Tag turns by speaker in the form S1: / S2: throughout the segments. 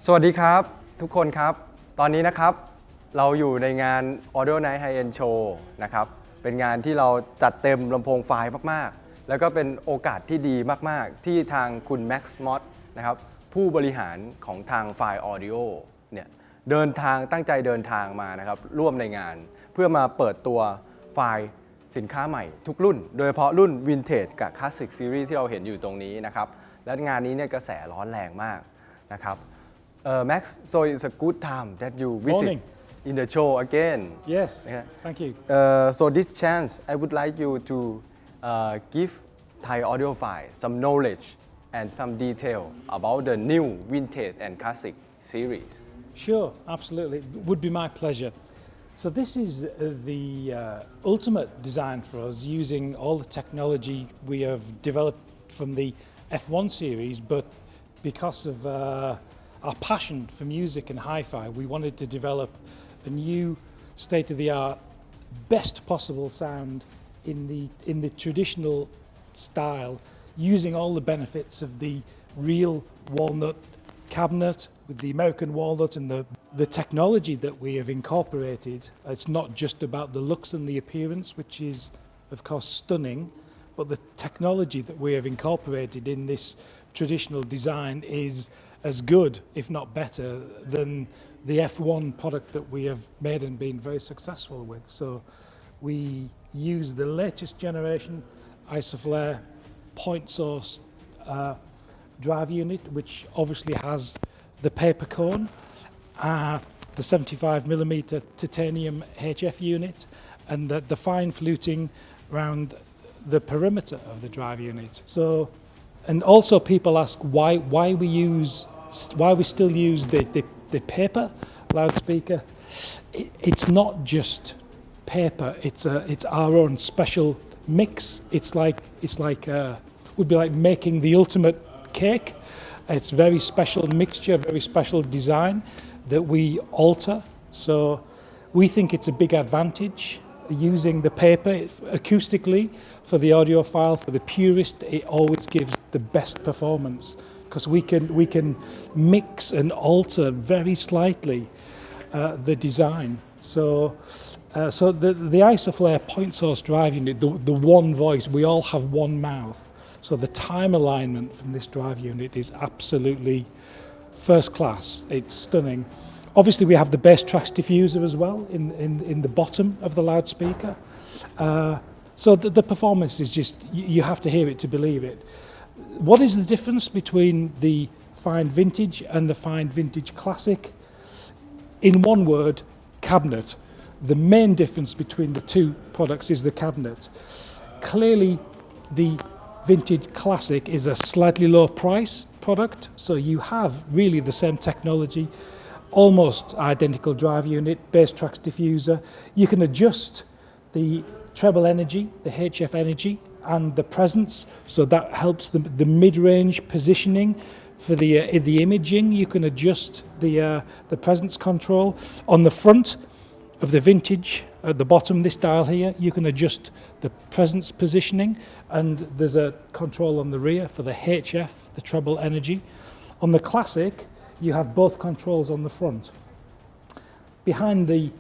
S1: สวัสดีครับทุกคนครับตอนนี้นะครับเราอยู่ในงาน Audio Night High End Show นะครับเป็นงานที่เราจัดเต็มลำโพงไฟล์มากๆแล้วก็เป็นโอกาสที่ดีมากๆที่ทางคุณแม็กซ์มอสนะครับผู้บริหารของทางไฟล์ Audio เนี่ยเดินทางตั้งใจเดินทางมานะครับร่วมในงานเพื่อมาเปิดตัวไฟล์สินค้าใหม่ทุกรุ่นโดยเฉพาะรุ่น Vintage กับ Classic Series ที่เราเห็นอยู่ตรงนี้นะครับและงานนี้เนี่ยกระแสร้อนแรงมากนะครับMax, so it's a good time that you visit
S2: Morning.
S1: in the show again.
S2: Yes, thank you.
S1: So this chance, I would like you to give Thai audiophile some knowledge and some detail about the new vintage and classic series.
S2: Sure, absolutely. It would be my pleasure. So this is the ultimate design for us using all the technology we have developed from the F1 series, but because of our passion for music and hi-fi, we wanted to develop a new state-of-the-art, best possible sound in the traditional style, using all the benefits of the real walnut cabinet with the American walnut and the technology that we have incorporated. It's not just about the looks and the appearance, which is of course stunning, but the technology that we have incorporated in this traditional design is as good, if not better, than the F1 product that we have made and been very successful with. So we use the latest generation isoflare point source drive unit, which obviously has the paper cone, the 75mm titanium HF unit, and the fine fluting around the perimeter of the drive unit. So, and also people ask why we still use the paper loudspeaker. It's not just paper. It's our own special mix. It's like would be like making the ultimate cake. It's very special mixture, very special design that we alter. So we think it's a big advantage using the paper acoustically for the audiophile, for the purist. It always gives the best performance, because we can mix and alter very slightly the design. So the isoflare point source drive unit, the one voice, we all have one mouth. So the time alignment from this drive unit is absolutely first class. It's stunning. Obviously we have the bass tracks diffuser as well in the bottom of the loudspeaker. So the performance is just, you have to hear it to believe it. What is the difference between the Fyne Vintage and the Fyne Vintage Classic? In one word, cabinet. The main difference between the two products is the cabinet. Clearly, the Vintage Classic is a slightly lower price product, so you have really the same technology, almost identical drive unit, bass tracks diffuser. You can adjust the treble energy, the HF energy, and the presence, so that helps the mid-range positioning for the imaging. You can adjust the presence control on the front of the Vintage. At the bottom, this dial here, you can adjust the presence positioning, and there's a control on the rear for the HF, the treble energy. On the Classic, you have both controls on the front. Behind the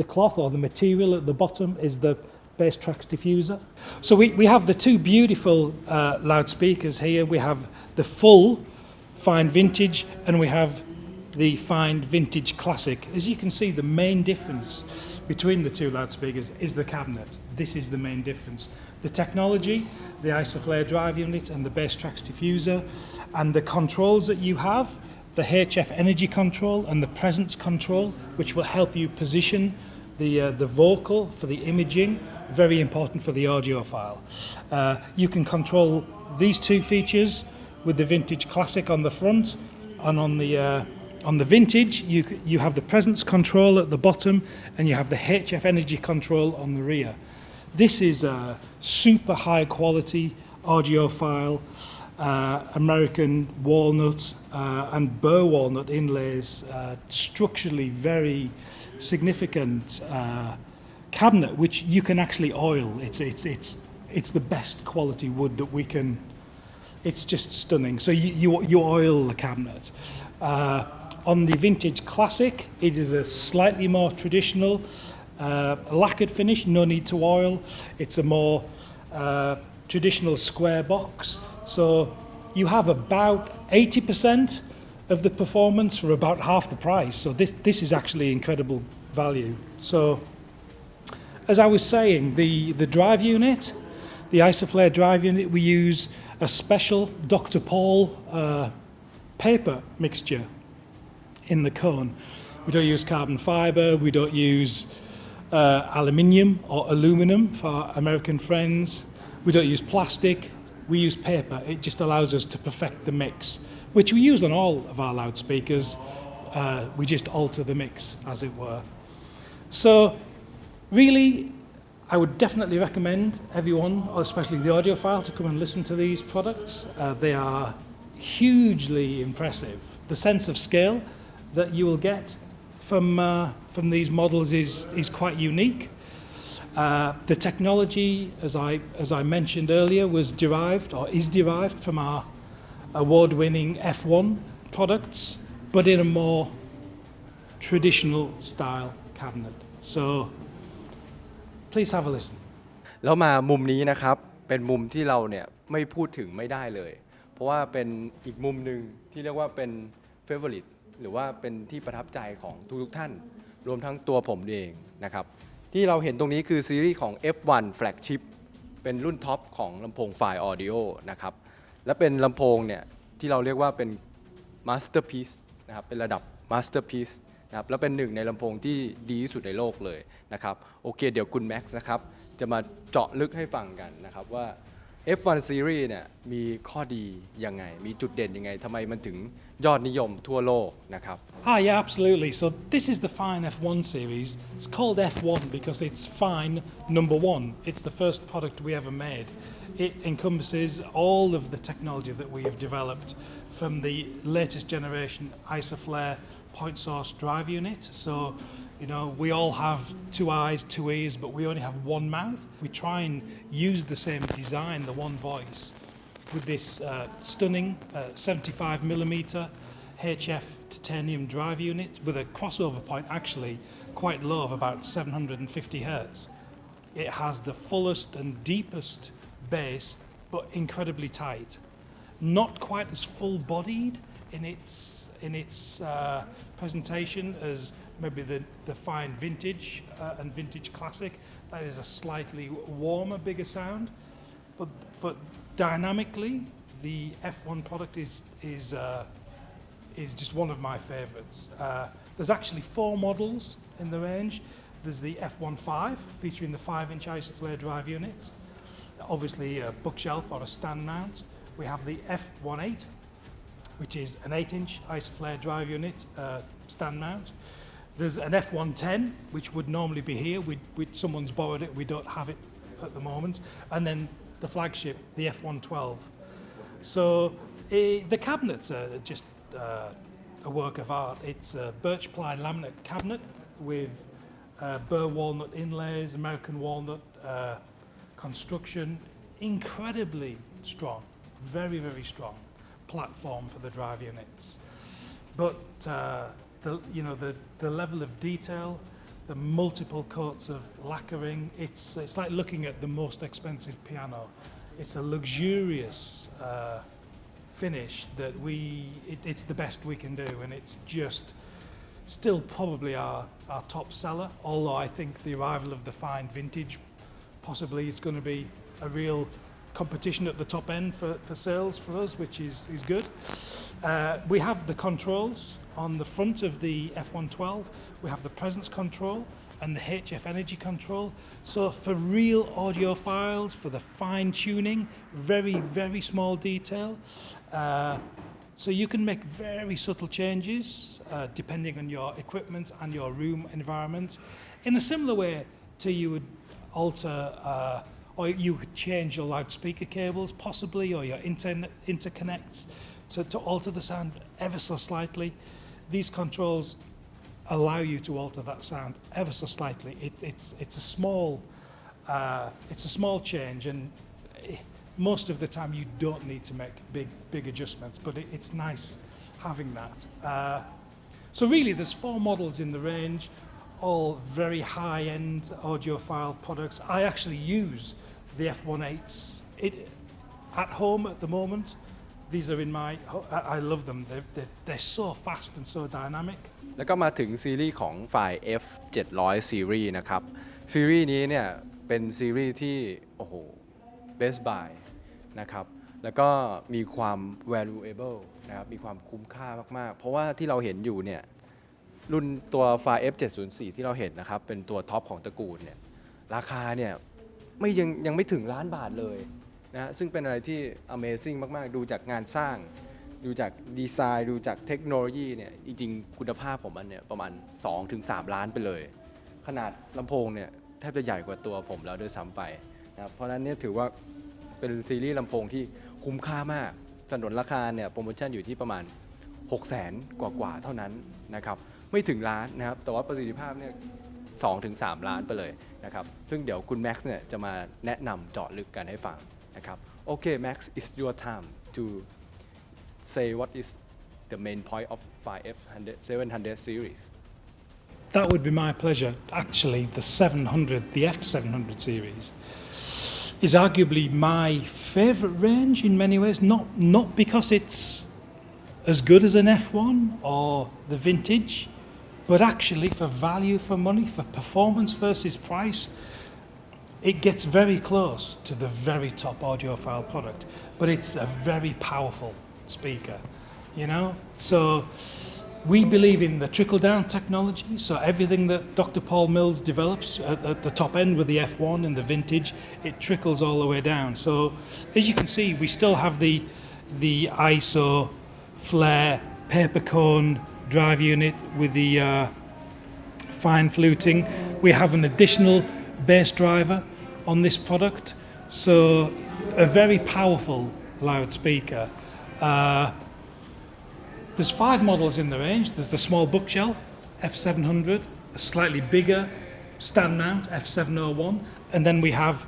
S2: cloth or the material at the bottom is the bass tracks diffuser. So we have the two beautiful loudspeakers here. We have the full Fyne Vintage and we have the Fyne Vintage Classic. As you can see, the main difference between the two loudspeakers is the cabinet. This is the main difference. The technology, the isoflare drive unit and the bass tracks diffuser, and the controls that you have, the HF energy control and the presence control, which will help you position the vocal for the imaging, very important for the audiophile. You can control these two features with the Vintage Classic on the front, and on the Vintage you have the presence control at the bottom and you have the HF energy control on the rear. This is a super high quality audiophile American walnut and burr walnut inlays, structurally very significant cabinet, which you can actually oil. It's the best quality wood that we can. It's just stunning. So you oil the cabinet. On the Vintage Classic, it is a slightly more traditional lacquered finish, no need to oil. It's a more traditional square box. So you have about 80% of the performance for about half the price. So this is actually incredible value. So as I was saying, the drive unit, the Isoflare drive unit, we use a special Dr. Paul paper mixture in the cone. We don't use carbon fibre, we don't use aluminium or aluminum for our American friends. We don't use plastic, we use paper. It just allows us to perfect the mix, which we use on all of our loudspeakers. We just alter the mix, as it were. So really, I would definitely recommend everyone, especially the audiophile, to come and listen to these products. They are hugely impressive. The sense of scale that you will get from these models is quite unique. The technology, as I mentioned earlier, was derived or is derived from our award-winning F1 products, but in a more traditional style cabinet. So please have a listen.
S1: แล้วมามุมนี้นะครับเป็นมุมที่เราเนี่ยไม่พูดถึงไม่ได้เลย เพราะว่าเป็นอีกมุมหนึ่งที่เรียกว่าเป็น favorite หรือว่าเป็นที่ประทับใจของทุกท่านรวมทั้งตัวผมเองนะครับที่เราเห็นตรงนี้คือซีรีส์ของ F1 Flagship เป็นรุ่นท็อปของลำโพง Fyne Audio นะครับและเป็นลำโพงเนี่ยที่เราเรียกว่าเป็น masterpiece นะครับเป็นระดับ masterpiece นะครับแล้วเป็นหนึ่งในลำโพงที่ดีที่สุดในโลกเลยนะครับโอเคเดี๋ยวคุณแม็กซ์นะครับจะมาเจาะลึกให้ฟังกันนะครับว่า F1 Series เนี่ยมีข้อดียังไงมีจุดเด่นยังไงทำไมมันถึงยอดนิยมทั่วโลกนะครับ
S2: Yeah, absolutely. So this is the Fyne F1 series. It's called F1 because it's Fyne number one. It's the first product we ever made. It encompasses all of the technology that we have developed from the latest generation Isoflare point source drive unit. So, you know, we all have two eyes, two ears, but we only have one mouth. We try and use the same design, the one voice, with this stunning 75mm HF titanium drive unit with a crossover point actually quite low of about 750 Hertz. It has the fullest and deepest bass, but incredibly tight. Not quite as full-bodied in its presentation as maybe the Fyne Vintage and Vintage Classic. That is a slightly warmer, bigger sound, but dynamically, the F1 product is just one of my favourites. There's actually 4 models in the range. There's the F1.5 featuring the 5-inch Isoflare drive unit, obviously a bookshelf or a stand mount. We have the F1.8, which is an 8-inch Isoflare drive unit stand mount. There's an F110, which would normally be here. Someone's borrowed it, we don't have it at the moment. And then the flagship, the F112. So the cabinets are just a work of art. It's a birch ply laminate cabinet with burr walnut inlays, American walnut construction, incredibly strong, very, very strong platform for the drive units. But the level of detail, the multiple coats of lacquering, it's like looking at the most expensive piano. It's a luxurious finish that it's the best we can do, and it's just still probably our top seller, although I think the arrival of the Fyne Vintage, possibly it's going to be a real competition at the top end for sales for us, which is good. We have the controls on the front of the F112. We have the presence control and the HF energy control. So for real audiophiles, for the fine tuning, very, very small detail. So you can make very subtle changes depending on your equipment and your room environment. In a similar way to you would alter or you could change your loudspeaker cables possibly, or your interconnects to alter the sound ever so slightly. These controls allow you to alter that sound ever so slightly. It's a small change, and most of the time you don't need to make big adjustments, but it's nice having that. So really there's 4 models in the range, all very high-end audiophile products. I actually use the F18s at home at the moment. These are in my, I love them. They're so fast and so dynamic.
S1: แล้วก็มาถึงซีรีส์ของ Fyne F 700 Series นะครับซีรีส์นี้เนี่ยเป็นซีรีส์ที่โอ้โห best buy นะครับแล้วก็มีความ valuable นะครับมีความคุ้มค่ามากๆเพราะว่าที่เราเห็นอยู่เนี่ยรุ่นตัว Fyne F 704ที่เราเห็นนะครับเป็นตัวท็อปของตระกูลเนี่ยราคาเนี่ยยังไม่ถึงล้านบาทเลยนะซึ่งเป็นอะไรที่ Amazing มากๆดูจากงานสร้างดูจากดีไซน์ดูจากเทคโนโลยีเนี่ยจริงๆคุณภาพของมันเนี่ยประมาณ 2-3 ล้านไปเลยขนาดลำโพงเนี่ยแทบจะใหญ่กว่าตัวผมแล้วด้วยซ้ำไปนะครับเพราะฉะนั้นเนี่ยถือว่าเป็นซีรีส์ลำโพงที่คุ้มค่ามากสนนราคาเนี่ยโปรโมชั่นอยู่ที่ประมาณ 600,000 กว่าเท่านั้นนะครับไม่ถึงล้านนะครับแต่ว่าประสิทธิภาพเนี่ย 2-3 ล้านไปเลยนะครับซึ่งเดี๋ยวคุณแม็กซ์เนี่ยจะมาแนะนำเจาะลึกกันให้ฟังนะครับโอเค Max it's your time to say what is the main point of Fyne F 700 series
S2: That would be my pleasure. Actually, the 700, the F700 series, is arguably my favourite range in many ways. Not because it's as good as an F1 or the vintage, but actually for value for money, for performance versus price, it gets very close to the very top audiophile product. But it's a very powerful speaker, you know. So we believe in the trickle-down technology, so everything that Dr. Paul Mills develops at the top end with the F1 and the vintage, it trickles all the way down. So as you can see, we still have the ISO, flare, paper cone drive unit with the fine fluting. We have an additional bass driver on this product, so a very powerful loudspeaker. There's 5 models in the range. There's the small bookshelf, F700, a slightly bigger stand mount, F701, and then we have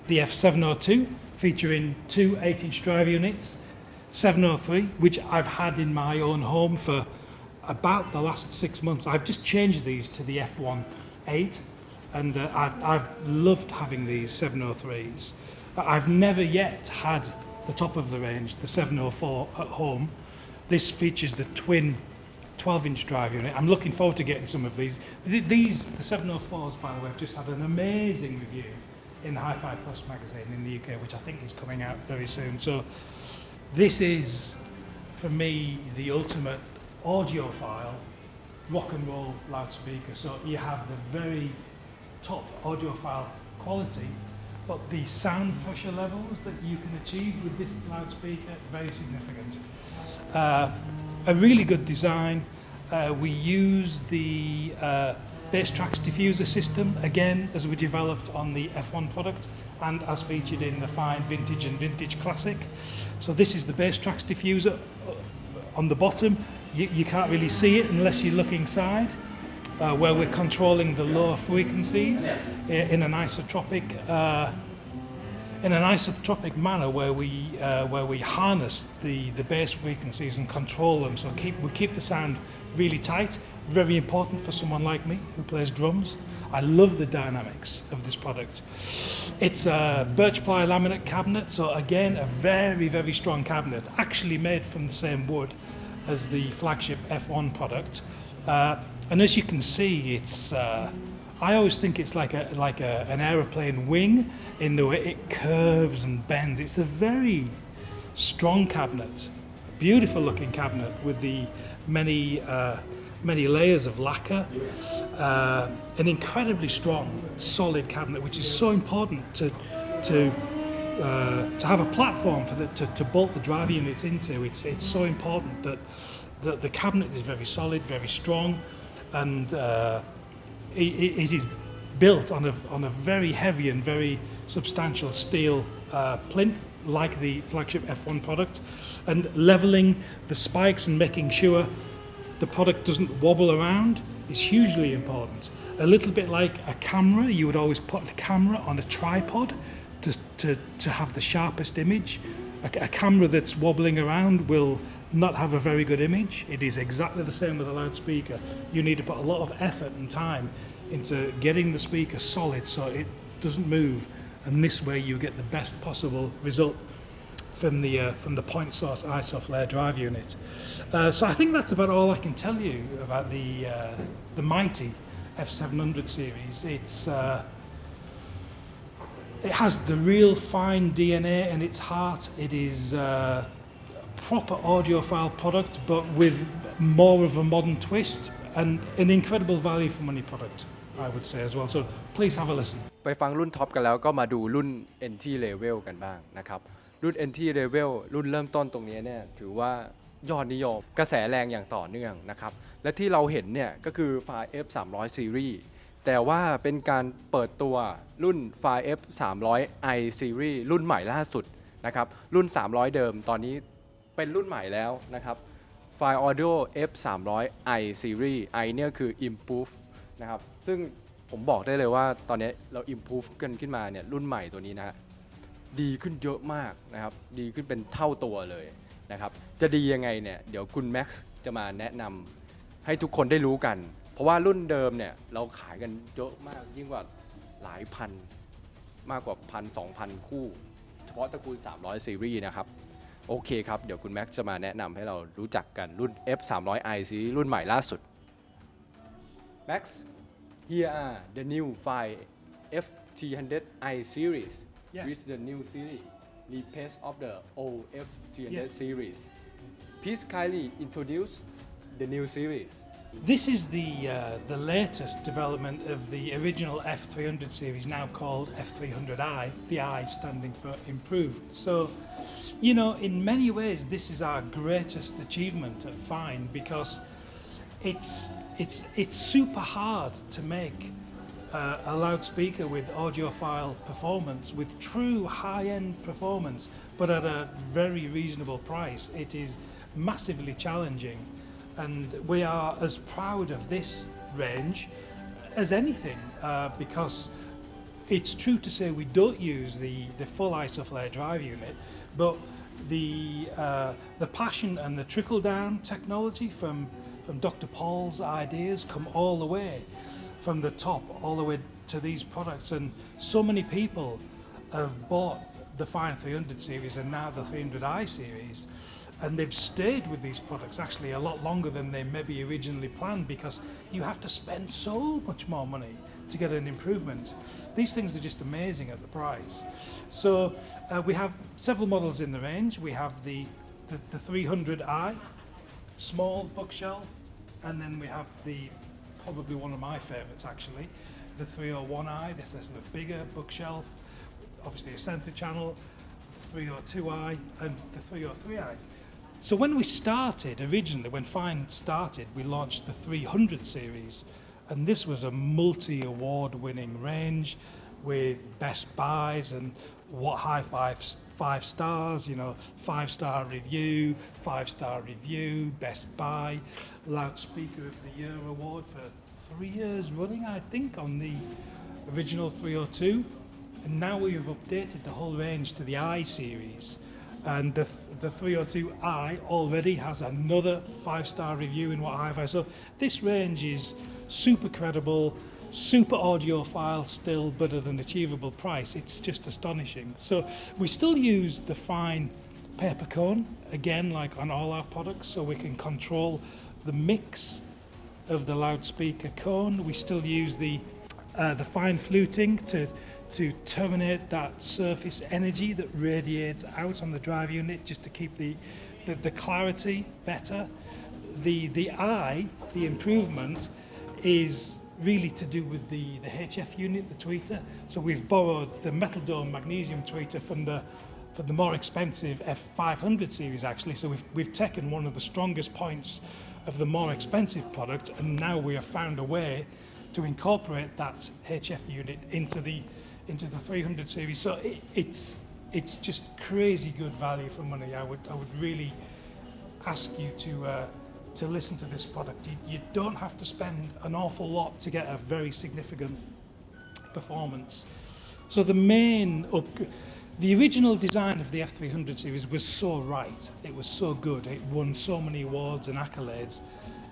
S2: the F702 featuring 2 8-inch drive units, 703, which I've had in my own home for about the last 6 months. I've just changed these to the F18, and I've loved having these 703s. I've never yet had the top of the range, the 704 at home. This features the twin 12-inch drive unit. I'm looking forward to getting some of these. The 704s, by the way, have just had an amazing review in the Hi-Fi Plus magazine in the UK, which I think is coming out very soon. So this is, for me, the ultimate audiophile rock and roll loudspeaker. So you have the very top audiophile quality, but the sound pressure levels that you can achieve with this loudspeaker, very significant. A really good design. We use the bass tracks diffuser system, again, as we developed on the F1 product and as featured in the Fyne Vintage and Vintage Classic. So this is the bass tracks diffuser on the bottom. You can't really see it unless you look inside, where we're controlling the lower frequencies in an isotropic manner, where we harness the bass frequencies and control them. So we keep the sound really tight. Very important for someone like me who plays drums. I love the dynamics of this product. It's a birch ply laminate cabinet, so again a very, very strong cabinet, actually made from the same wood as the flagship F1 product. And as you can see, it's I always think it's like an aeroplane wing in the way it curves and bends. It's a very strong cabinet, beautiful looking cabinet with the many layers of lacquer. An incredibly strong, solid cabinet, which is so important to have a platform for to bolt the drive units into. It's so important that the cabinet is very solid, very strong, and it is built on a very heavy and very substantial steel plinth, like the flagship F1 product, and leveling the spikes and making sure the product doesn't wobble around is hugely important. A little bit like a camera, you would always put the camera on a tripod to have the sharpest image. A camera that's wobbling around will not have a very good image. It is exactly the same with a loudspeaker. You need to put a lot of effort and time into getting the speaker solid so it doesn't move, and this way you get the best possible result from the point source ISO flare drive unit. So I think that's about all I can tell you about the mighty F700 series. It has the real Fyne DNA in its heart. It is a proper audiophile product, but with more of a modern twist and an incredible value for money product, I would say as well. So please have a listen.
S1: ไปฟังรุ่นท็อปกันแล้วก็มาดูรุ่น entry level กันบ้างนะครับรุ่น entry level รุ่นเริ่มต้นตรงนี้เนี่ยถือว่ายอดนิยมกระแสแรงอย่างต่อเนื่องนะครับและที่เราเห็นเนี่ยก็คือ Fyne F300 Series แต่ว่าเป็นการเปิดตัวรุ่น Fyne F300i Series รุ่นใหม่ล่าสุดนะครับรุ่น300เดิมตอนนี้เป็นรุ่นใหม่แล้วนะครับ Fyne Audio F300i Series i เนี่ยคือ improve นะครับซึ่งผมบอกได้เลยว่าตอนนี้เรา improve กันขึ้นมาเนี่ยรุ่นใหม่ตัวนี้นะฮะดีขึ้นเยอะมากนะครับดีขึ้นเป็นเท่าตัวเลยนะครับจะดียังไงเนี่ยเดี๋ยวคุณแม็กซ์จะมาแนะนำให้ทุกคนได้รู้กันเพราะว่ารุ่นเดิมเนี่ยเราขายกันเยอะมากยิ่งกว่าหลายพันมากกว่า1,000-2,000 คู่เฉพาะตระกูล300 ซีรีส์นะครับโอเคครับเดี๋ยวคุณแม็กซ์จะมาแนะนำให้เรารู้จักกันรุ่น F300i ซีรีส์รุ่นใหม่ล่าสุดแม็กซ์ here are the new Fyne F300i series
S2: Yes.
S1: with the new series replace of the old F300
S2: Yes.
S1: series. Please kindly introduce the new series.
S2: This is the latest development of the original F300 series, now called F300i, the I standing for improved. So, you know, in many ways, this is our greatest achievement at Fyne because it's super hard to make a loudspeaker with audiophile performance, with true high-end performance, but at a very reasonable price. It is massively challenging, and we are as proud of this range as anything because it's true to say we don't use the full ISO flare drive unit, but the passion and the trickle-down technology from Dr. Paul's ideas come all the way from the top all the way to these products, and so many people have bought the Fyne 300 series and now the 300i series, and they've stayed with these products actually a lot longer than they maybe originally planned because you have to spend so much more money to get an improvement. These things are just amazing at the price. So we have several models in the range. We have the 300i, small bookshelf, and then we have probably one of my favourites actually, the 301i. This is a bigger bookshelf, obviously a centre channel, 302i and the 303i. So when we started originally, when Fyne started, we launched the 300 series, and this was a multi-award winning range with best buys and what high five stars, you know, 5-star review, 5-star review, best buy, loudspeaker of the year award for 3 years running, I think, on the original 302. And now we have updated the whole range to the I series, and the 302i already has another 5-star review in what hi-fi. So this range is super credible, super audiophile still, but at an achievable price. It's just astonishing. So we still use the Fyne paper cone, again, like on all our products, so we can control the mix of the loudspeaker cone. We still use the fine fluting to terminate that surface energy that radiates out on the drive unit, just to keep the clarity better. The I, the improvement, is really to do with the HF unit, the tweeter. So we've borrowed the metal dome magnesium tweeter from the more expensive F500 series actually. So we've taken one of the strongest points of the more expensive product, and now we have found a way to incorporate that HF unit into the 300 series. So it's just crazy good value for money. I would really ask you to listen to this product. You don't have to spend an awful lot to get a very significant performance. So the main The original design of the F300 series was so right. It was so good. It won so many awards and accolades.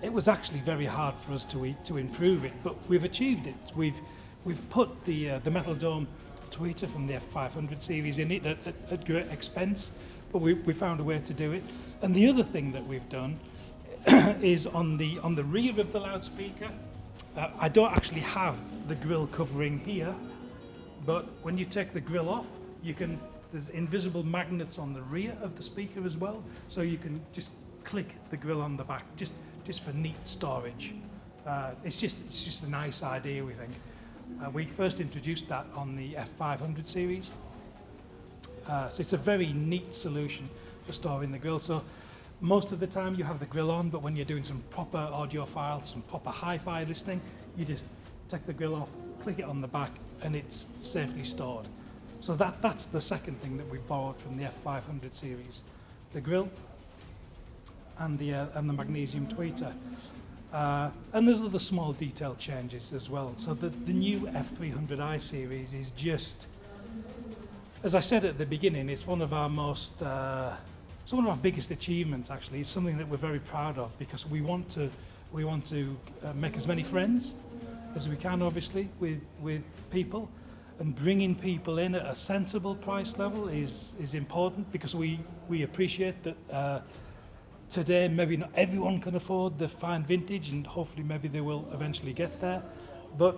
S2: It was actually very hard for us to improve it, but we've achieved it. We've put the metal dome tweeter from the F500 series in it at great expense, but we found a way to do it. And the other thing that we've done is on the rear of the loudspeaker. I don't actually have the grill covering here, but when you take the grill off, there's invisible magnets on the rear of the speaker as well, so you can just click the grill on the back, just for neat storage. It's just a nice idea, we think. We first introduced that on the F500 series, so it's a very neat solution for storing the grill. So most of the time you have the grill on, but when you're doing some proper audiophile, some proper hi-fi listening, you just take the grill off, click it on the back, and it's safely stored. So that's the second thing that we borrowed from the F500 series, the grill and the magnesium tweeter. And there's other small detail changes as well. So the new F300i series is just, as I said at the beginning, it's one of our it's one of our biggest achievements actually. It's something that we're very proud of because we want to make as many friends as we can, obviously, with people, and bringing people in at a sensible price level is important because we appreciate that today maybe not everyone can afford the Fyne vintage, and hopefully maybe they will eventually get there. But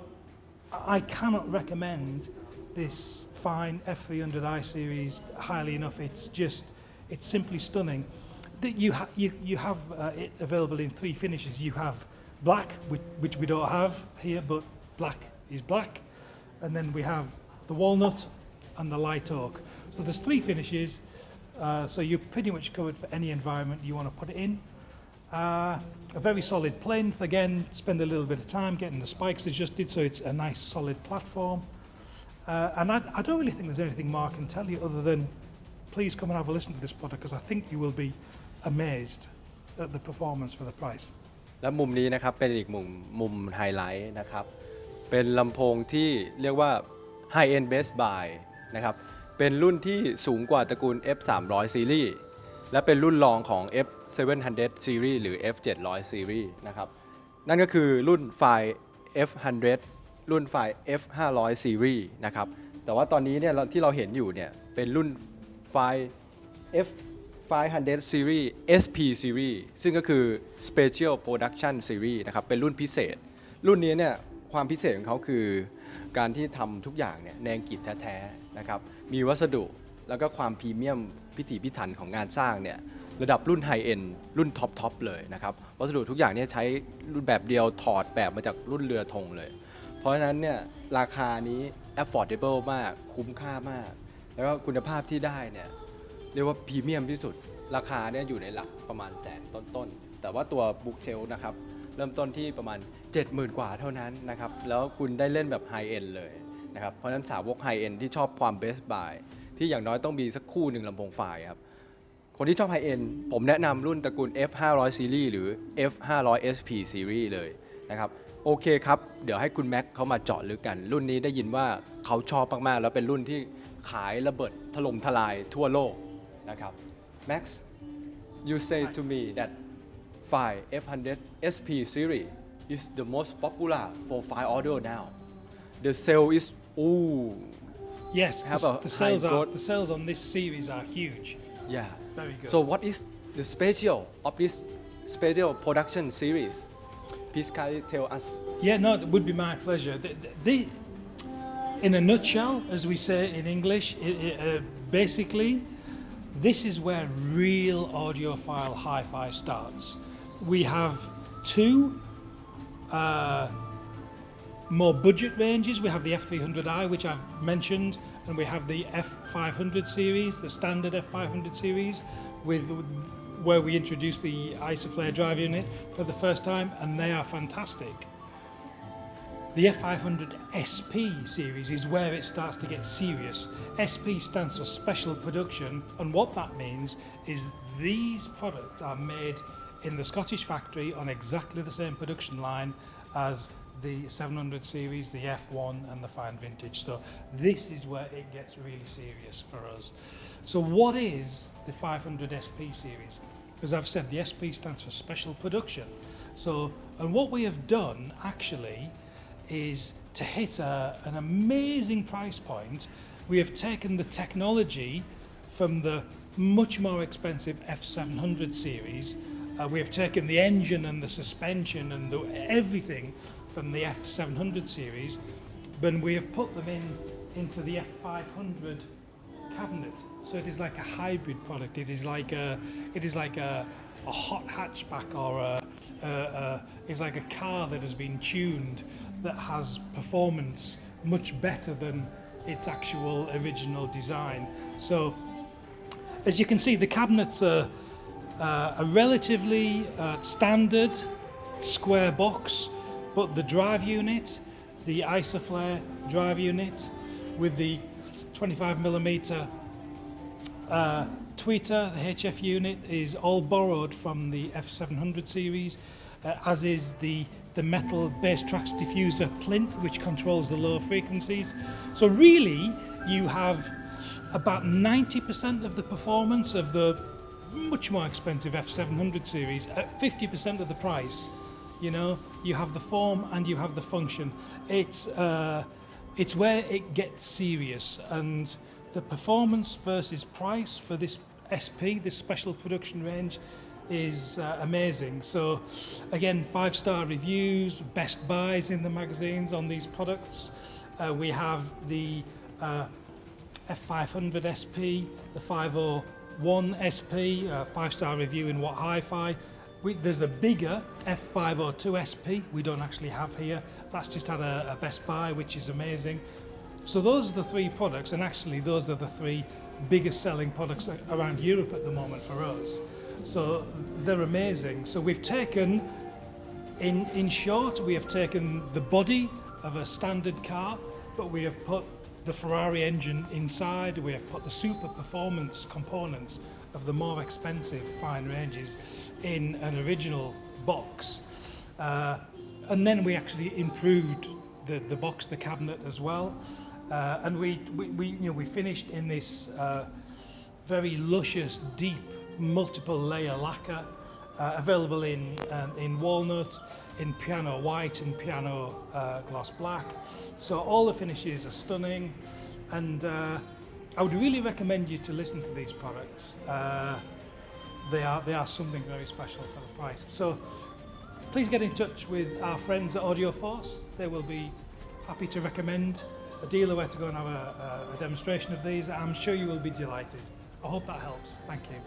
S2: I cannot recommend this Fyne F300i series highly enough. It's simply stunning. That you have it available in three finishes. You have black, which we don't have here, but black is black. And then we have the walnut and the light oak. So there's three finishes, so you're pretty much covered for any environment you want to put it in. A very solid plinth, again, spend a little bit of time getting the spikes adjusted so it's a nice solid platform. And I don't really think there's anything more I can tell you other than please come and have a listen to this product because I think you will be amazed at the performance for the price.
S1: และมุมนี้นะครับเป็นอีกมุมไฮไลท์นะครับเป็นลำโพงที่เรียกว่า High End Bass Buy นะครับเป็นรุ่นที่สูงกว่าตระกูล F300 Series และเป็นรุ่นรองของ F700 Series หรือ F700 Series นะครับนั่นก็คือรุ่น Fyne F100 รุ่น Fyne F500 Series นะครับแต่ว่าตอนนี้เนี่ยที่เราเห็นอยู่เนี่ยเป็นรุ่น Fyne F500 Series SP Series ซึ่งก็คือ Special Production Series นะครับเป็นรุ่นพิเศษรุ่นนี้เนี่ยความพิเศษของเขาคือการที่ทำทุกอย่างเนี่ยในอังกฤษแท้ๆนะครับมีวัสดุแล้วก็ความพรีเมียมพิถีพิถันของงานสร้างเนี่ยระดับรุ่นไฮเอ็นรุ่นท็อปเลยนะครับวัสดุทุกอย่างเนี่ยใช้รุ่นแบบเดียวถอดแบบมาจากรุ่นเรือธงเลยเพราะฉะนั้นเนี่ยราคานี้ affordable มากคุ้มค่ามากแล้วก็คุณภาพที่ได้เนี่ยเรียกว่าพรีเมียมที่สุดราคาเนี่ยอยู่ในหลักประมาณแสนต้นๆแต่ว่าตัวบุ๊กเชลนะครับเริ่มต้นที่ประมาณ 70,000 กว่าเท่านั้นนะครับแล้วคุณได้เล่นแบบไฮเอ็นเลยนะครับเพราะฉะนั้นสาวกไฮเอ็นที่ชอบความเบสบายที่อย่างน้อยต้องมีสักคู่หนึ่งลำโพงไฟครับคนที่ชอบไฮเอ็นผมแนะนำรุ่นตระกูล F500 Series หรือ F500 SP Series เลยนะครับโอเคครับเดี๋ยวให้คุณแม็กเขามาเจาะลึกกันรุ่นนี้ได้ยินว่าเขาชอบมากๆแล้วเป็นรุ่นที่ขายระเบิดถล่มทลายทั่วโลกนะครับ Max you say to me that Fyne F100 SP Series is the most popular for Fyne audio now. The sale is
S2: yes, the sales on this series are huge.
S1: Yeah.
S2: Very good.
S1: So what is the special of this special production series? Please kindly tell us.
S2: Yeah, no, it would be my pleasure. In a nutshell, as we say in English, basically, this is where real audiophile hi-fi starts. We have two more budget ranges. We have the F300i, which I've mentioned, and we have the F500 series, the standard F500 series, where we introduced the Isoflare drive unit for the first time, and they are fantastic. The F500 SP series is where it starts to get serious. SP stands for Special Production, and what that means is these products are made in the Scottish factory on exactly the same production line as the 700 series, the F1 and the Fyne Vintage. So this is where it gets really serious for us. So what is the 500 SP series? As I've said, the SP stands for Special Production. So, and what we have done actually is to hit an amazing price point. We have taken the technology from the much more expensive F700 series. We have taken the engine and the suspension and everything from the F700 series, but we have put them into the F500 cabinet. So it is like a hybrid product. It is like a hot hatchback, or it's like a car that has been tuned that has performance much better than its actual original design. So as you can see, the cabinets are a relatively standard square box, but the drive unit, the Isoflare drive unit with the 25mm tweeter, the HF unit, is all borrowed from the F700 series, as is the metal bass tracks diffuser plinth, which controls the low frequencies. So really, you have about 90% of the performance of the much more expensive F700 series at 50% of the price. You know, you have the form and you have the function. It's where it gets serious, and the performance versus price for this SP, this special production range, is amazing. So again, 5-star reviews, best buys in the magazines on these products. We have the F500 SP, the 501 SP, 5-star review in What Hi-Fi. There's a bigger F502 SP we don't actually have here. That's just had a best buy, which is amazing. So those are the three products, and actually those are the three biggest selling products around Europe at the moment for us. So they're amazing. So we've taken, in short, we have taken the body of a standard car, but we have put the Ferrari engine inside. We have put the super performance components of the more expensive Fyne ranges in an original box. And then we actually improved the box, the cabinet as well. And we finished in this very luscious, deep, multiple layer lacquer, available in walnut, in piano white and piano gloss black. So all the finishes are stunning, and I would really recommend you to listen to these products. They are something very special for the price. So please get in touch with our friends at Audio Force. They will be happy to recommend a dealer where to go and have a demonstration of these. I'm sure you will be delighted. I hope that helps. Thank you.